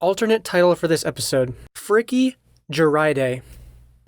Alternate title for this episode, Freaky Jerrick.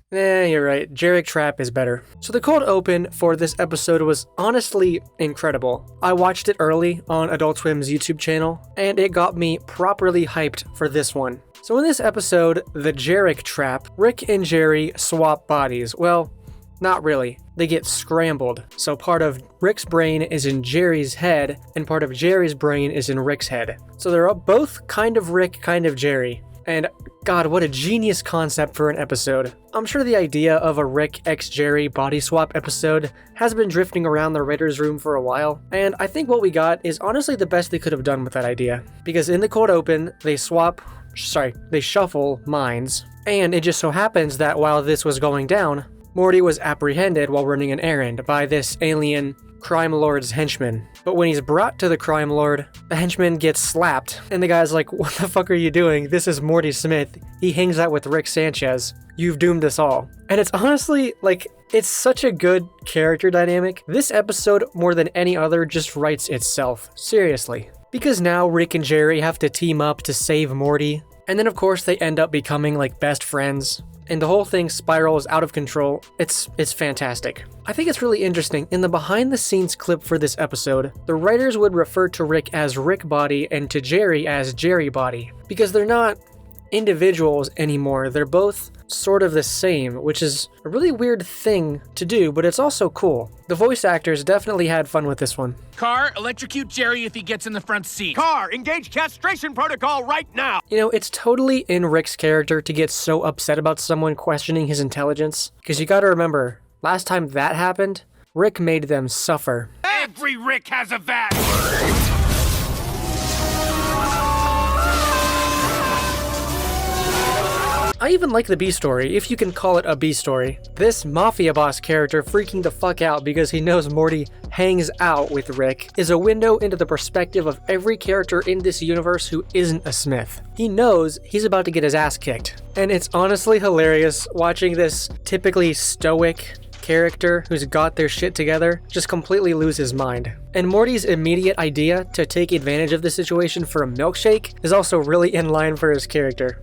You're right, Jerrick Trap is better. So the cold open for this episode was honestly incredible. I watched it early on Adult Swim's YouTube channel, and it got me properly hyped for this one. So in this episode, the Jerrick Trap, Rick and Jerry swap bodies. Well, not really. They get scrambled. So part of Rick's brain is in Jerry's head, and part of Jerry's brain is in Rick's head. So they're both kind of Rick, kind of Jerry. And God, what a genius concept for an episode. I'm sure the idea of a Rick x Jerry body swap episode has been drifting around the writer's room for a while, and I think what we got is honestly the best they could have done with that idea. Because in the cold open, they shuffle minds, and it just so happens that while this was going down, Morty was apprehended while running an errand by this alien crime lord's henchman. But when he's brought to the crime lord, the henchman gets slapped, and the guy's like, "What the fuck are you doing? This is Morty Smith. He hangs out with Rick Sanchez. You've doomed us all." And it's honestly, it's such a good character dynamic. This episode, more than any other, just writes itself. Seriously. Because now Rick and Jerry have to team up to save Morty, and then of course they end up becoming best friends. And the whole thing spirals out of control. It's fantastic. I think it's really interesting. In the behind the scenes clip for this episode, the writers would refer to Rick as Rick Body and to Jerry as Jerry Body, because they're not individuals anymore. They're both sort of the same, which is a really weird thing to do, but it's also cool. The voice actors definitely had fun with this one. Car, electrocute Jerry if he gets in the front seat. Car, engage castration protocol right now! You know, it's totally in Rick's character to get so upset about someone questioning his intelligence, because you gotta remember, last time that happened, Rick made them suffer. Every Rick has a vat! I even like the B-story, if you can call it a B-story. This mafia boss character freaking the fuck out because he knows Morty hangs out with Rick is a window into the perspective of every character in this universe who isn't a Smith. He knows he's about to get his ass kicked. And it's honestly hilarious watching this typically stoic character who's got their shit together just completely lose his mind. And Morty's immediate idea to take advantage of the situation for a milkshake is also really in line for his character.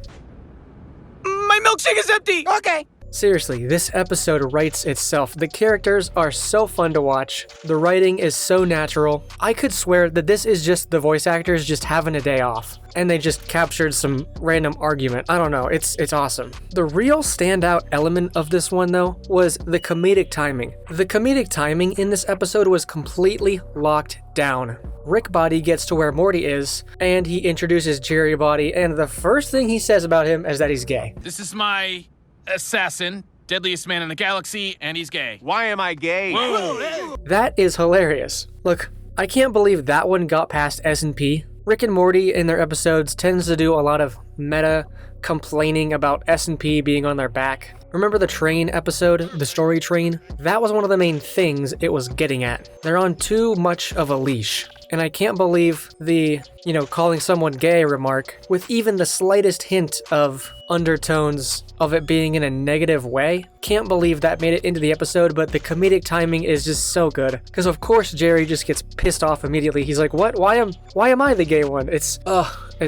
My milkshake is empty! Okay. Seriously, this episode writes itself. The characters are so fun to watch. The writing is so natural. I could swear that this is just the voice actors just having a day off, and they just captured some random argument. I don't know, it's awesome. The real standout element of this one, though, was the comedic timing. The comedic timing in this episode was completely locked down. Rick Body gets to where Morty is, and he introduces Jerry Body, and the first thing he says about him is that he's gay. This is my assassin, deadliest man in the galaxy, and he's gay. Why am I gay? Whoa. That is hilarious. Look, I can't believe that one got past S&P. Rick and Morty in their episodes tends to do a lot of meta complaining about S&P being on their back. Remember the train episode, the story train? That was one of the main things it was getting at. They're on too much of a leash. And I can't believe the, calling someone gay remark with even the slightest hint of undertones of it being in a negative way. Can't believe that made it into the episode, but the comedic timing is just so good. Because of course Jerry just gets pissed off immediately. He's like, what? Why am I the gay one? It's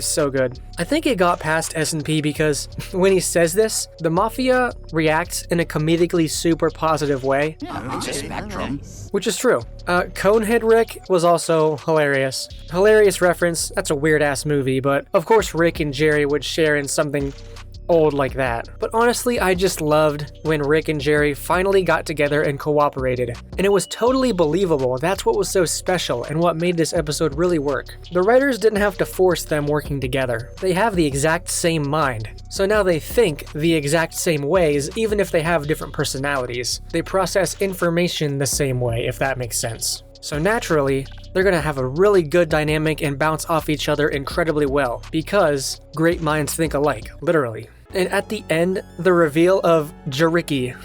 so good. I think it got past S&P because when he says this, the Mafia reacts in a comedically super positive way. It's a spectrum. Which is true. Conehead Rick was also hilarious. Hilarious reference, that's a weird ass movie, but of course Rick and Jerry would share in something old like that. But honestly, I just loved when Rick and Jerry finally got together and cooperated. And it was totally believable. That's what was so special and what made this episode really work. The writers didn't have to force them working together. They have the exact same mind. So now they think the exact same ways, even if they have different personalities. They process information the same way, if that makes sense. So naturally, they're gonna have a really good dynamic and bounce off each other incredibly well, because great minds think alike, literally. And at the end, the reveal of Jerrick,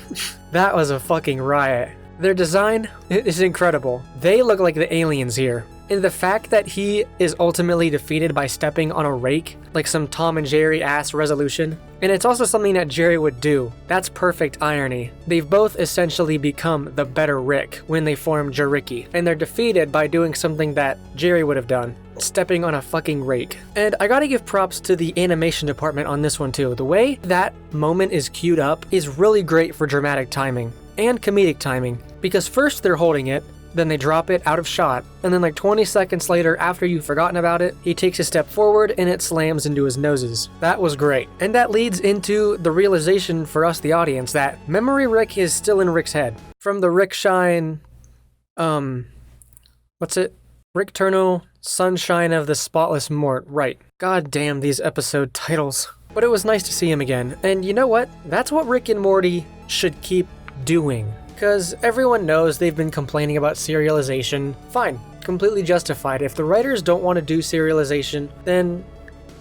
that was a fucking riot. Their design is incredible. They look like the aliens here. And the fact that he is ultimately defeated by stepping on a rake, like some Tom and Jerry ass resolution, and it's also something that Jerry would do. That's perfect irony. They've both essentially become the better Rick when they form Jerrick, and they're defeated by doing something that Jerry would have done. stepping on a fucking rake. And I gotta give props to the animation department on this one too. The way that moment is queued up is really great for dramatic timing and comedic timing, because first they're holding it, then they drop it out of shot, and then like 20 seconds later, after you've forgotten about it, he takes a step forward and it slams into his noses. That was great. And that leads into the realization for us, the audience, that Memory Rick is still in Rick's head. From the Rick Shine, what's it? Rick Turno, Sunshine of the Spotless Mort, right. God damn these episode titles. But it was nice to see him again, and you know what? That's what Rick and Morty should keep doing. Because everyone knows they've been complaining about serialization. Fine, completely justified. If the writers don't want to do serialization, then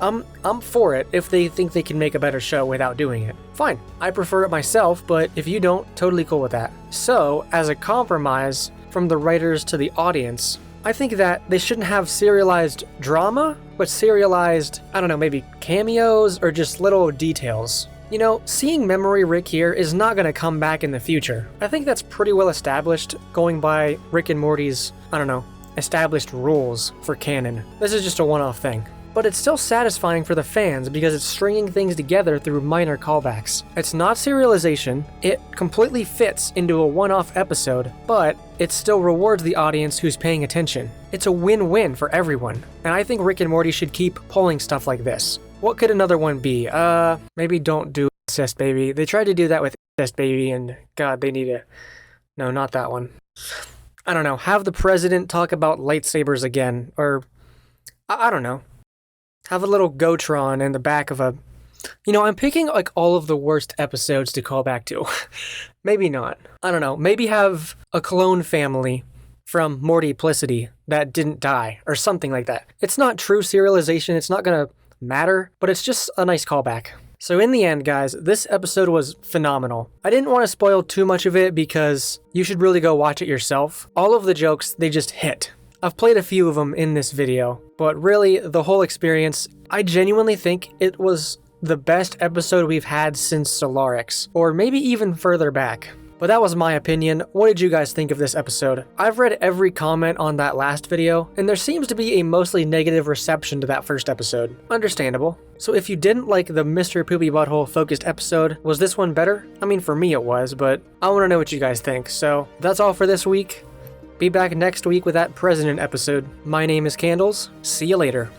I'm for it if they think they can make a better show without doing it. Fine, I prefer it myself, but if you don't, totally cool with that. So, as a compromise from the writers to the audience, I think that they shouldn't have serialized drama, but serialized, I don't know, maybe cameos or just little details. You know, seeing Memory Rick here is not going to come back in the future. I think that's pretty well established, going by Rick and Morty's, I don't know, established rules for canon. This is just a one-off thing. But it's still satisfying for the fans because it's stringing things together through minor callbacks. It's not serialization, it completely fits into a one-off episode, but it still rewards the audience who's paying attention. It's a win-win for everyone, and I think Rick and Morty should keep pulling stuff like this. What could another one be? Maybe don't do Incest Baby. They tried to do that with Incest Baby, and God, they need to... No, not that one. I don't know. Have the president talk about lightsabers again, or... I don't know. Have a little Gotron in the back of a... You know, I'm picking, like, all of the worst episodes to call back to. Maybe not. I don't know. Maybe have a clone family from Mortyplicity that didn't die, or something like that. It's not true serialization. It's not gonna matter, but it's just a nice callback. So in the end, guys, this episode was phenomenal. I didn't want to spoil too much of it because you should really go watch it yourself. All of the jokes, they just hit. I've played a few of them in this video, but really, the whole experience, I genuinely think it was the best episode we've had since Solarix, or maybe even further back. But that was my opinion. What did you guys think of this episode? I've read every comment on that last video, and there seems to be a mostly negative reception to that first episode. Understandable. So if you didn't like the Mr. Poopy Butthole focused episode, was this one better? I mean, for me it was, but I want to know what you guys think. So that's all for this week. Be back next week with that President episode. My name is Candles. See you later.